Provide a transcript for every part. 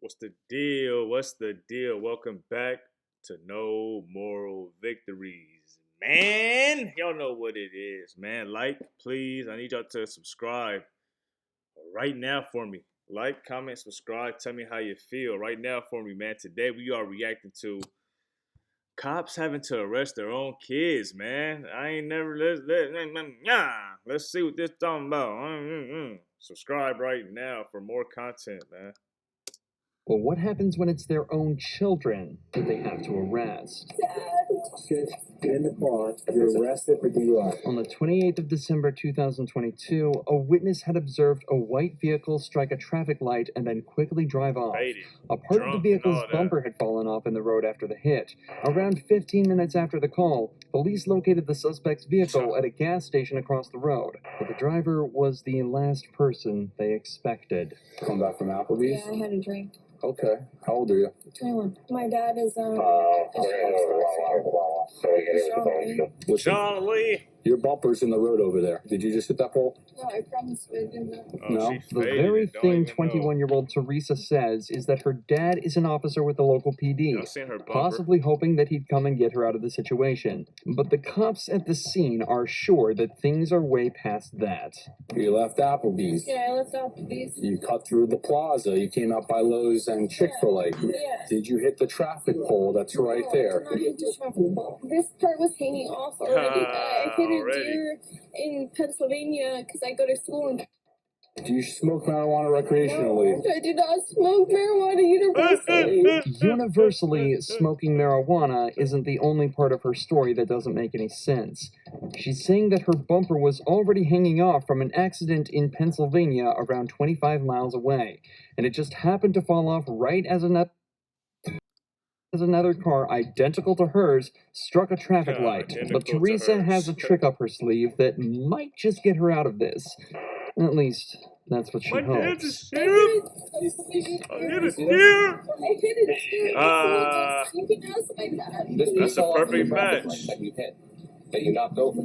What's the deal? What's the deal? Welcome back to No Moral Victories. Man, y'all know what it is, man. Like, please. I need y'all to subscribe right now for me. Like, comment, subscribe. Tell me how you feel right now for me, man. Today we are reacting to cops having to arrest their own kids, man. I ain't never let's see what this talking about. Subscribe right now for more content, man. But what happens when it's their own children that they have to arrest? Get in the car. You're arrested for DUI. On the 28th of December 2022, a witness had observed a white vehicle strike a traffic light and then quickly drive off. Faded, A part of the drunk, and vehicle's all that. bumper had fallen off in the road after the hit. Around 15 minutes after the call, police located the suspect's vehicle at a gas station across the road. But the driver was the last person they expected. Come back from Applebee's? Yeah, I had a drink. Okay. How old are you? 21. My dad is Listen, Charlie. your bumper's in the road over there. Did you just hit that pole? No, I promise I didn't. No. She The faded very it, don't thing even know. 21-year-old Teresa says is that her dad is an officer with the local PD, Y'all seen her bumper? possibly hoping that he'd come and get her out of the situation. But the cops at the scene are sure that things are way past that. You left Applebee's. Yeah, I left off these. You cut through the plaza. You came out by Lowe's and Chick-fil-A. Yeah. Did you hit the traffic pole that's right there? No, I hit the traffic pole. This part was hanging off already. I hit a deer in Pennsylvania because I go to school in. Do you smoke marijuana recreationally? No, I do not smoke marijuana universally. Universally, smoking marijuana isn't the only part of her story that doesn't make any sense. She's saying that her bumper was already hanging off from an accident in Pennsylvania around 25 miles away, and it just happened to fall off right as another car identical to hers struck a traffic light. Identical But to Teresa hers. has a trick up her sleeve that might just get her out of this. At least, that's what she My dad's a hopes. sheriff. I hit a deer. I hit a deer. You can ask my dad. That's a perfect match. That you knocked over.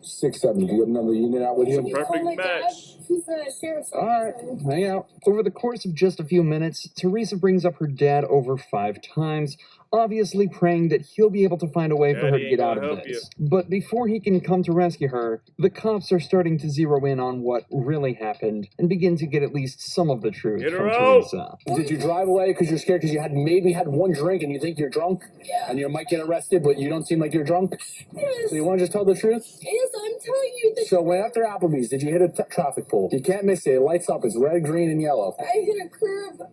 670. Do you have another unit out with you? You Perfect call my dad? match. He's a sheriff's Alright, officer. hang out. Over the course of just a few minutes, Teresa brings up her dad over 5 times, obviously praying that he'll be able to find a way for her Daddy to ain't get out gonna of help this. But before he can come to rescue her, the cops are starting to zero in on what really happened and begin to get at least some of the truth Get her from out. Teresa. Did you drive away because you're scared because you had maybe had one drink and you think you're drunk? Yeah. And you might get arrested, but you don't seem like you're drunk? Yes. So you want to just tell the truth? Yes, I'm telling you that So when after Applebee's, did you hit a traffic pole? You can't miss it. It lights up. It's red, green, and yellow. I hit a curb.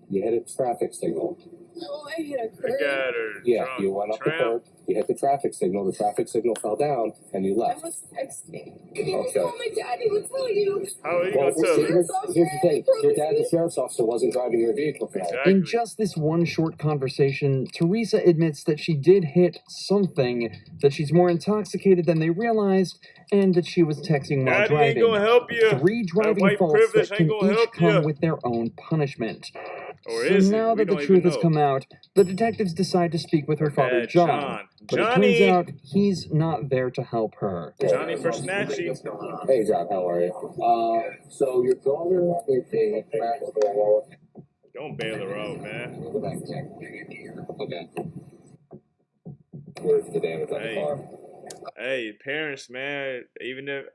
You hit a traffic signal. No, I hit a I curb. got her. Yeah, drunk you went up the tramp. curb. You hit the traffic signal. The traffic signal fell down, and you I left. was texting. If you Okay. call my dad, he would tell you. How are you Well, gonna tell me? here's the thing. Your dad, the sheriff's officer, wasn't driving your vehicle for that. Exactly. In just this one short conversation, Teresa admits that she did hit something, that she's more intoxicated than they realized, and that she was texting while Daddy ain't driving. gonna help you. 3 That driving white faults privilege that ain't can gonna each help come you. with their own punishment. Or So is now it? We that the don't truth even has know. come out, the detectives decide to speak with her father, Dad, John. But it turns Johnny. out he's not there to help her. Johnny for Snatchy. Hey, John, how are you? So your daughter is a basketball. Don't bail her out, man. Go back and check. Okay. Where's the damage on the Hey. car? Hey, parents, man. Even if,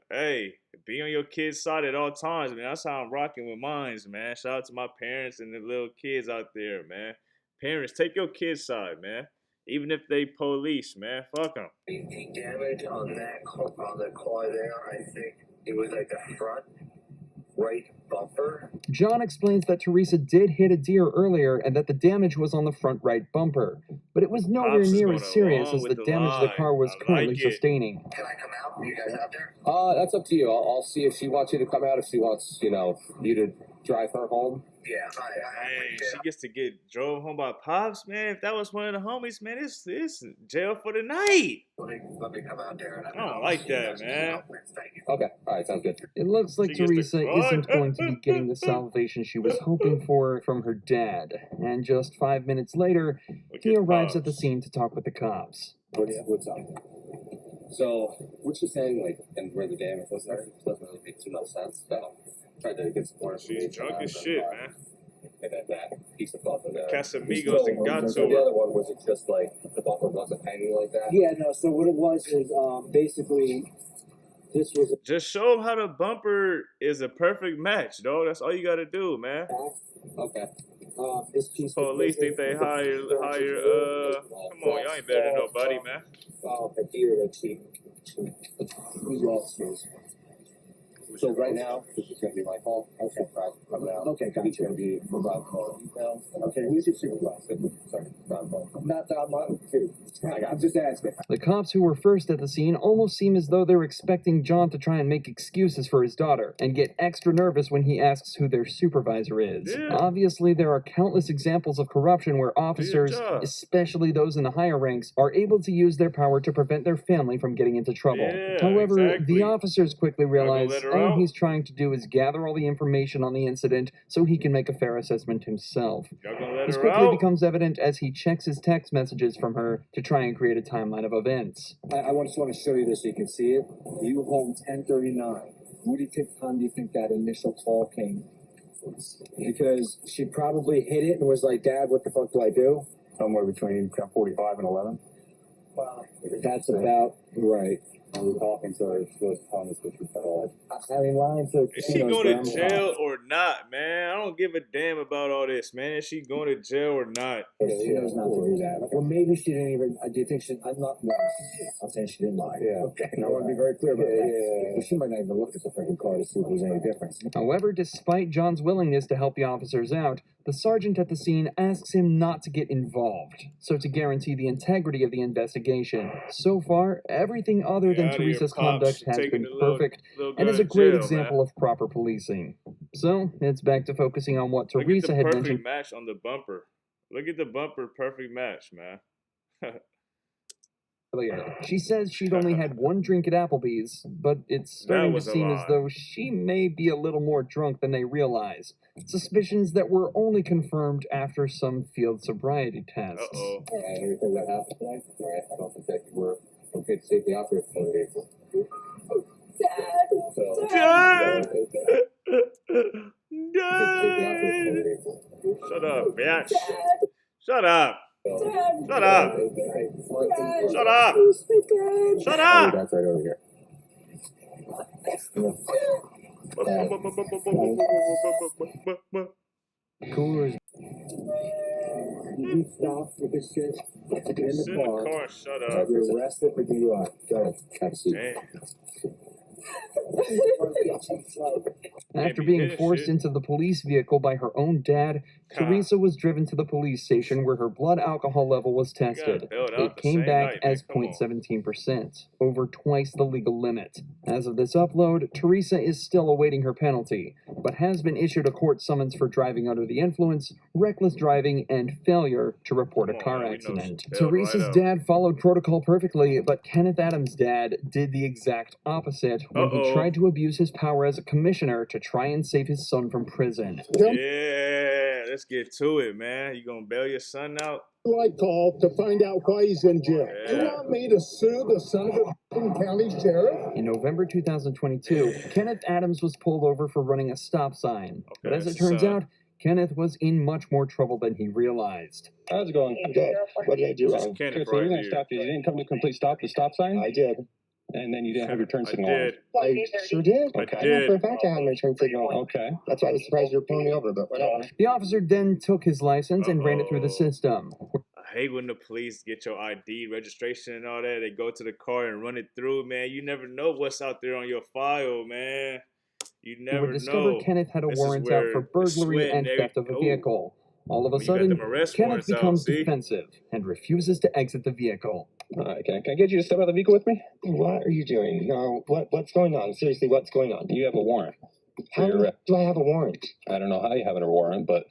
be on your kid's side at all times, man. That's how I'm rocking with mines, man. Shout out to my parents and the little kids out there, man. Parents, take your kid's side, man. Even if they police, man. Fuck them. The damage on that on the car there, I think it was like the front right bumper. John explains that Teresa did hit a deer earlier and that the damage was on the front right bumper, but it was nowhere Pops is near going as serious along as the with the damage the lie. car was I currently like it. sustaining. Can I come out? Are you guys out there? That's up to you. I'll see if she wants you to come out. If she wants, you to drive her home. Yeah, Man, she gets to get drove home by Pops, man. If that was one of the homies, man, it's jail for the night. let me come out there. And I don't like that, man. Thank you. Okay. All right. Sounds good. It looks like She gets to Teresa cry. isn't going to be getting the salvation she was hoping for from her dad, and just 5 minutes later, Look he at arrives at the Pops. scene to talk with the cops. What's up? So, what you're saying, like, and where the damage was there, doesn't really make too much sense. So, tried to get some more She's information. drunk out as of shit, her. man. and then that piece of bumper there. Casamigos and Gato. So the other one, was it just like the bumper wasn't hanging like that? Yeah, no. So what it was is basically this was Just show them how the bumper is a perfect match, dog. That's all you gotta do, man. Okay. this piece. Police think they hire. Come on, y'all ain't better than nobody, man. The gear that she lost. So right now, this is going to be my call. Okay. Coming out. Okay, gotcha. It's going to be for Rob Call. Okay, who's your supervisor? Sorry, Rob Call. Not Rob Call. I'm just asking. The cops who were first at the scene almost seem as though they're expecting John to try and make excuses for his daughter, and get extra nervous when he asks who their supervisor is. Yeah. Obviously, there are countless examples of corruption where officers, especially those in the higher ranks, are able to use their power to prevent their family from getting into trouble. Yeah, However, exactly. the officers quickly realize let her all out. he's trying to do is gather all the information on the incident so he can make a fair assessment himself. Y'all gonna let This her quickly out? becomes evident as he checks his text messages from her to try and create a timeline of events. I just want to show you this so you can see it. You home 10:39. What do you think? Time do you think that initial call came? Because she probably hit it and was like, "Dad, what the fuck do I do?" Somewhere between 10:45 and 11. Wow, that's about right. I was talking to her. She was telling us what she said. I mean, lying to Is she going to jail or not, man? I don't give a damn about all this, man. Is she going to jail or not? She knows not to do that. Well, maybe she didn't even. Do you think she? I'm not. No, I'm saying she didn't lie. Yeah. Okay. I want to be very clear about that. Yeah. She might not even look at the freaking car to see if there's any difference. However, despite John's willingness to help the officers out, the sergeant at the scene asks him not to get involved, so to guarantee the integrity of the investigation. So far, everything other than Teresa's conduct has been perfect and is a great example of proper policing. So, it's back to focusing on what Teresa had mentioned. Perfect match on the bumper. Look at the bumper, perfect match, man. Earlier. She says she'd only had one drink at Applebee's, but it's starting to seem as though she may be a little more drunk than they realize. Suspicions that were only confirmed after some field sobriety tests. Uh-oh. And everything that happened tonight, right? I don't think that you were okay to take the operator from the vehicle. Dad! Dad! Shut up, bitch. Shut up. Shut up. Shut up. Shut up. That's right over here. Coolers. You stop with this shit in Sit the in car. the car, shut up. You're arrested for DUI. Go ahead. Have a seat. Damn. After be being hitting forced shit. into the police vehicle by her own dad, Teresa was driven to the police station where her blood alcohol level was tested. bailed out It the came same back night, man. as Come on. 0.17%, over twice the legal limit. As of this upload, Teresa is still awaiting her penalty, but has been issued a court summons for driving under the influence, reckless driving, and failure to report a Come on, car man, we know accident. she bailed Teresa's right out. dad followed protocol perfectly, but Kenneth Adams' dad did the exact opposite when he tried to abuse his power as a commissioner to try and save his son from prison. Yeah, let's get to it, man. You gonna bail your son out? I call to find out why he's in jail. Yeah. You want me to sue the son of a county sheriff? In November 2022, Kenneth Adams was pulled over for running a stop sign. But as it turns out, Kenneth was in much more trouble than he realized. How's it going? Good. What did I do This is wrong? Kenneth Okay, so we're right gonna here. stop you. You didn't come to complete stop the stop sign? I did. And then you didn't have your turn I signal on. did. I sure did. I Okay. I know for a did. fact I had my turn signal on. Okay. That's why I was surprised you were pulling me over, but whatever. The officer then took his license and ran it through the system. I hate when the police get your ID, registration, and all that. They go to the car and run it through, man. You never know what's out there on your file, man. You We never would discover know. Kenneth had a This is warrant out where for the burglary sweat and and theft of a every- vehicle. All of a You got sudden, them arrest Kenneth warrants out, becomes see? defensive and refuses to exit the vehicle. All right, can I get you to step out of the vehicle with me? What are you doing? No, what's going on? Seriously, what's going on? You have a warrant. How your arrest. do I have a warrant? I don't know how you have a warrant, but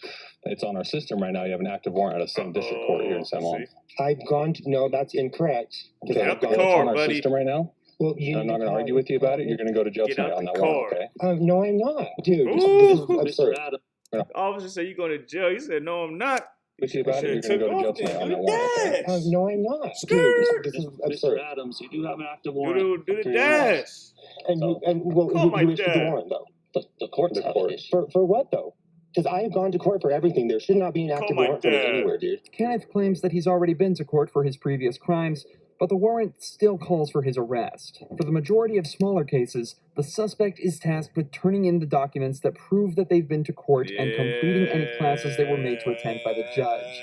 it's on our system right now. You have an active warrant out of Sam District Court here in San Juan. See? I've gone to, no, that's incorrect. Get out the It's car, on our buddy. system right now. Well, I'm not going to argue with you about it. You're going to go to jail Get tonight out on the that warrant, car. okay? No, I'm not. Dude, this Ooh. is absurd. The officer said you going to jail. He said, no, I'm not. With you about it, you're Should've going to go to took jail off tonight on then. that warrant, okay? Dash. No, I'm not. Skirt. Dude, this is absurd. Adams, you do have an active Do warrant. the for your dash. arrest. And you, and well, Call my who issued the dad. warrant though? The court's The court. For what though? Because I have gone to court for everything. There should not be an active warrant for me anywhere, dude. Kenneth claims that he's already been to court for his previous crimes, but the warrant still calls for his arrest. For the majority of smaller cases, the suspect is tasked with turning in the documents that prove that they've been to court and completing any classes they were made to attend by the judge.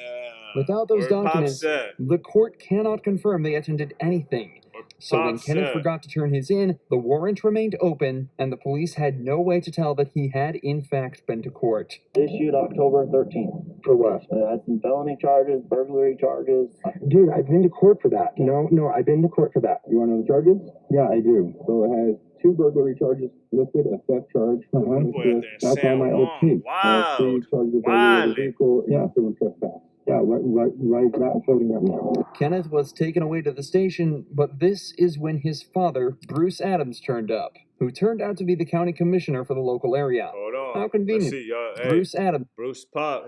Without those documents, the court cannot confirm they attended anything. So when Kenneth forgot to turn his in, the warrant remained open, and the police had no way to tell that he had in fact been to court. Issued October 13th. For what? Had some felony charges, burglary charges. Dude, I've been to court for that. No, I've been to court for that. You want to know the charges? Yeah, I do. So it has 2 burglary charges listed, a theft charge. That's on my OP. Wow. 3 charges of burglary of vehicle. Yeah, so we trespass. Yeah, right now, floating up now. Kenneth was taken away to the station, but this is when his father, Bruce Adams, turned up, who turned out to be the county commissioner for the local area. Hold on. How convenient. Let's see, y'all. Bruce Adams. Bruce Pop.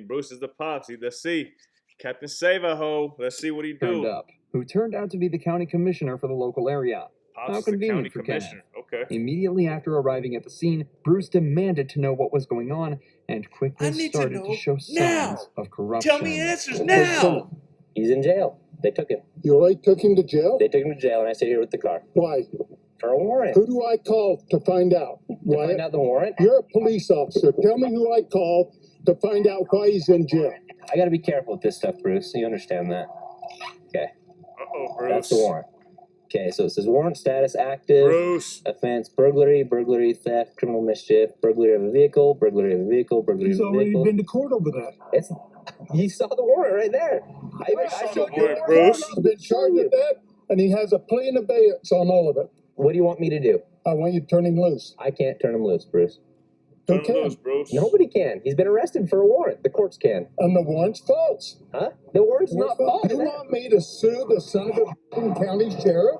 Bruce is the pops. Let's see. Captain Save-A-Ho. Let's see what he do. Turned up, who turned out to be the county commissioner for the local area. Pops How convenient for Kenneth. Okay. Immediately after arriving at the scene, Bruce demanded to know what was going on and quickly started to show signs of corruption. Tell me answers now! He's in jail. They took him. You already took him to jail? They took him to jail, and I sit here with the car. Why? For a warrant. Who do I call to find out? To find out the warrant? You're a police officer. Tell me who I call to find out why he's in jail. I gotta be careful with this stuff, Bruce. You understand that? Okay. Uh-oh, Bruce. That's the warrant. Okay, so it says warrant status active. Bruce. Offense burglary, theft, criminal mischief, burglary of a vehicle, burglary of a vehicle, burglary of a vehicle. He's already been to court over that. You saw the warrant right there. I showed you the warrant. Bruce. He's been charged with that, and he has a plea and abeyance on all of it. What do you want me to do? I want you to turn him loose. I can't turn him loose, Bruce. Who Turn him can? loose, Bruce. Nobody can. He's been arrested for a warrant. The courts can. And the warrant's false. Huh? The warrant's not false. You want me to sue the son of a county sheriff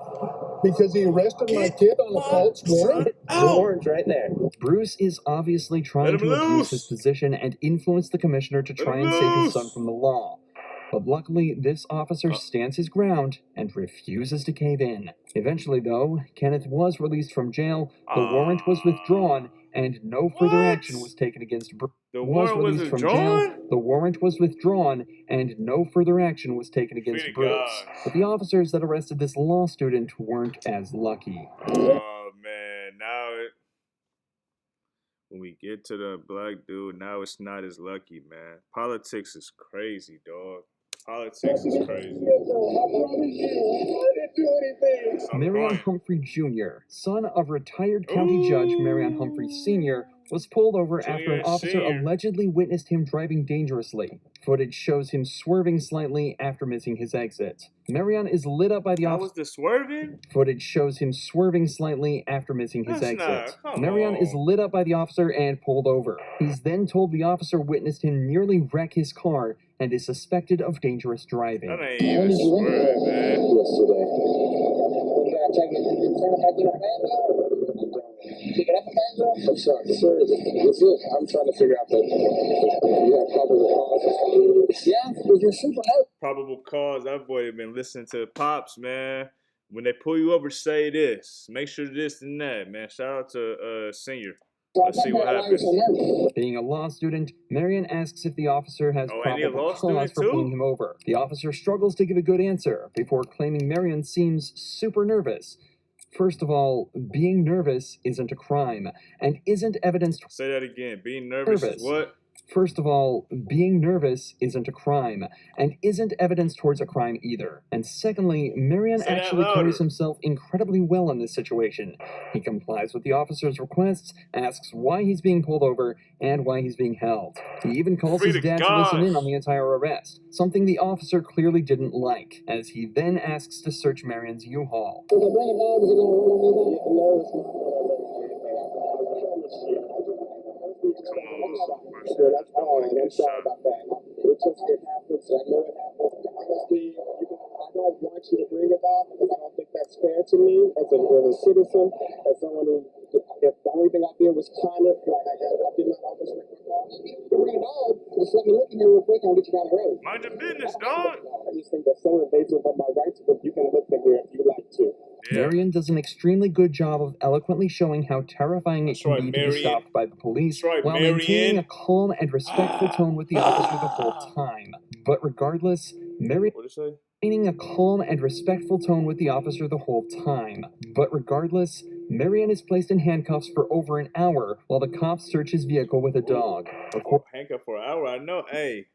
because he arrested my kid on a false warrant? The warrant's right there. Bruce is obviously trying to abuse his position and influence the commissioner to try and save his son from the law. But luckily, this officer stands his ground and refuses to cave in. Eventually, though, Kenneth was released from jail, the warrant was withdrawn, and no further action was taken against Bruce. The warrant was withdrawn? The warrant was withdrawn, and no further action was taken against Bruce. But the officers that arrested this law student weren't as lucky. Oh, man. When we get to the black dude, now it's not as lucky, man. Politics is crazy, dog. Politics is crazy. Marion Humphrey Jr., son of retired county judge Marion Humphrey Sr., was pulled over after an officer allegedly witnessed him driving dangerously. Footage shows him swerving slightly after missing his exit. Marion is lit up by the officer. That was the swerving? Footage shows him swerving slightly after missing his exit. Marion is lit up by the officer and pulled over. He's then told the officer witnessed him nearly wreck his car and is suspected of dangerous driving. That ain't even swerving, man. I'm sorry, sir. What's it? I'm trying to figure out that you have probable cause. Yeah, because you're super out. Probable cause. That boy had been listening to Pops, man. When they pull you over, say this. Make sure this and that, man. Shout out to Senior. Let's see what happens. Being a law student, Marion asks if the officer has probable cause for pulling him over. The officer struggles to give a good answer before claiming Marion seems super nervous. First of all, being nervous isn't a crime and isn't evidenced. Say that again. Being nervous is what? First of all, being nervous isn't a crime and isn't evidence towards a crime either. And secondly, Marion actually carries himself incredibly well in this situation. He complies with the officer's requests, asks why he's being pulled over, and why he's being held. He even calls his dad to listen in on the entire arrest, something the officer clearly didn't like, as he then asks to search Marion's U-Haul. That's all. I'm sorry about that. It happens. I know it happens. Honestly, I don't want you to bring it up because I don't think that's fair to me as a citizen, as someone who, if the only thing I did was kindness, like I did not always make my car. You can bring it up. Just let me look in here real quick and I'll get you down the road. Mind your business, dog. I just think that's so invasive of my rights, but you can look in here if you like to. Yeah. Marion does an extremely good job of eloquently showing how terrifying it can be to be stopped by the police while maintaining a calm and respectful tone with the officer the whole time. But regardless, Marion maintaining a calm and respectful tone with the officer the whole time. But regardless, Marion is placed in handcuffs for over an hour while the cops search his vehicle with a dog. Handcuffed for an hour, I know. Hey,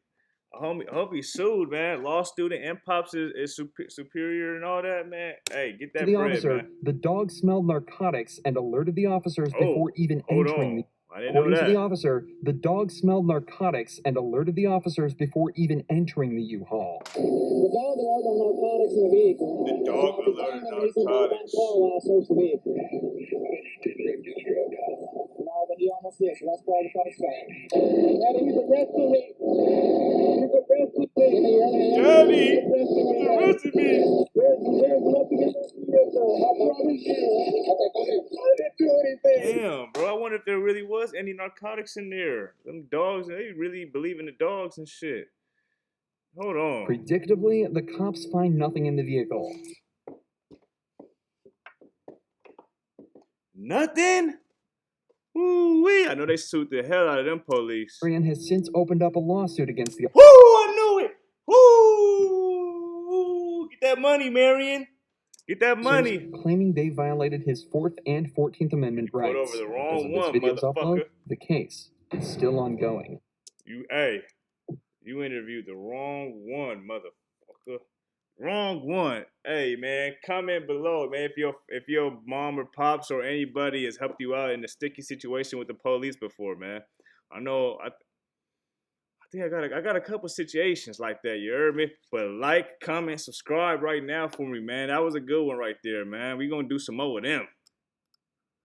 I hope he's sued, man. Law student and pops is superior and all that, man. Hey, get that To the bread, officer, man. the dog smelled narcotics and alerted the officers before even hold entering on. the. I didn't know According to the that. officer, the dog smelled narcotics and alerted the officers before even entering the U-Haul. The dog alerted on narcotics in the vehicle. The dog alerted narcotics. While I searched the vehicle. No, but he almost did, so that's probably the same. Daddy, he's arresting me. He's arresting me. Daddy, he's arresting me. There's nothing in that vehicle. I promise you. I didn't do anything. Damn, bro. I wonder if there really was any narcotics in there. Them dogs, they really believe in the dogs and shit. Hold on. Predictably, the cops find nothing in the vehicle. Nothing? Ooh-wee. I know they sued the hell out of them police. Marion has since opened up a lawsuit against the. Woo! I knew it! Woo! Get that money, Marion. Get that money. Claiming they violated his 4th and 14th Amendment rights. Put over the wrong As of this one, video's motherfucker. upload, the case is still ongoing. You interviewed the wrong one, motherfucker. Wrong one. Hey, man, comment below, man, if your mom or pops or anybody has helped you out in a sticky situation with the police before, man. I know. I think I got a couple situations like that. You heard me? But like, comment, subscribe right now for me, man. That was a good one right there, man. We gonna do some more with them.